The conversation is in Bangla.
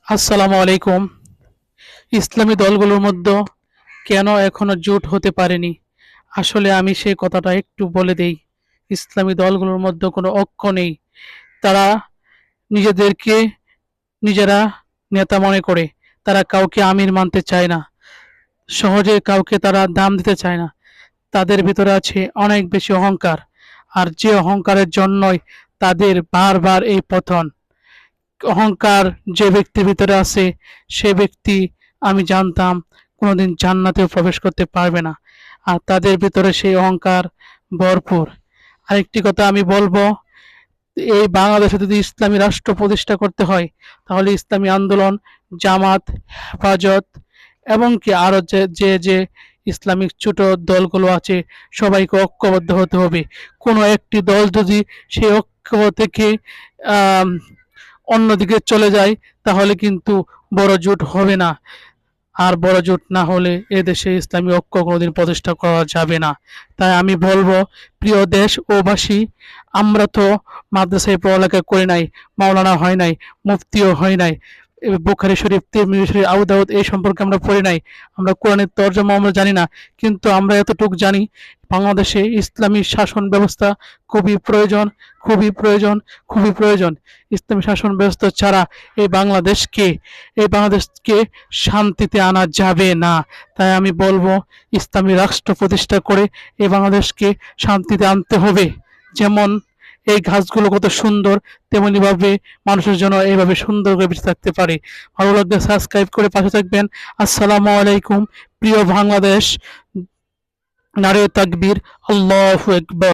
আসসালামু আলাইকুম। ইসলামী দলগুলোর মধ্যে কেন এখনো জোট হতে পারেনি? আসলে আমি সেই কথাটা একটু বলে দেই। ইসলামী দলগুলোর মধ্যে কোনো ঐক্য নেই। তারা নিজেদেরকে নিজেরা নেতা মনে করে। তারা কাউকে আমির মানতে চায় না। সহজে কাউকে তারা দাম দিতে চায় না। তাদের ভিতরে আছে অনেক বেশি অহংকার। আর যে অহংকারের জন্যই তাদের বারবার এই পতন। অহংকার যে ব্যক্তির ভিতরে আছে সে ব্যক্তি আমি জানতাম কোনোদিন জান্নাতেও প্রবেশ করতে পারবে না। আর তাদের ভিতরে সেই অহংকার ভরপুর। আরেকটি কথা আমি বলবো, এই বাংলাদেশে যদি ইসলামী রাষ্ট্র প্রতিষ্ঠা করতে হয় তাহলে ইসলামী আন্দোলন, জামাত, হেফাজত এবং কি আরো যে ইসলামিক ছোট দলগুলো আছে সবাইকে ঐক্যবদ্ধ হতে হবে। কোনো একটি দল যদি সেই ঐক্য থেকে আহ অন্যদিকে চলে যায় তাহলে কিন্তু বড় জোট হবে না। আর বড় জোট না হলে এদেশে ইসলামী ঐক্য কোনোদিন প্রতিষ্ঠা করা যাবে না। তাই আমি বলবো, প্রিয় দেশ ও বাসী, আমরা তো মাদ্রাসায় পড়ালেখা করি নাই, মাওলানা হয় নাই, মুফতিও হয় নাই, বুখারী শরীফ, তিরমিজি শরীফ, আবু দাউদ এই সম্পর্কে আমরা পড়ি নাই, আমরা কোরআনের তর্জমা আমরা জানি না। কিন্তু আমরা এতটুকু জানি, বাংলাদেশে ইসলামী শাসন ব্যবস্থা খুবই প্রয়োজন, খুবই প্রয়োজন, খুবই প্রয়োজন। ইসলামী শাসন ব্যবস্থা ছাড়া এই বাংলাদেশকে এই বাংলাদেশকে শান্তিতে আনা যাবে না। তাই আমি বলবো, ইসলামী রাষ্ট্র প্রতিষ্ঠা করে এই বাংলাদেশকে শান্তিতে আনতে হবে। যেমন এই গাছগুলো কত সুন্দর, তেমনি ভাবে মানুষের জন্য এইভাবে সুন্দর করে বেঁচে থাকতে পারে। ভালো লাগলে সাবস্ক্রাইব করে পাশে থাকবেন। আসসালামু আলাইকুম। প্রিয় বাংলাদেশ, নারে তাকবীর, আল্লাহু আকবার।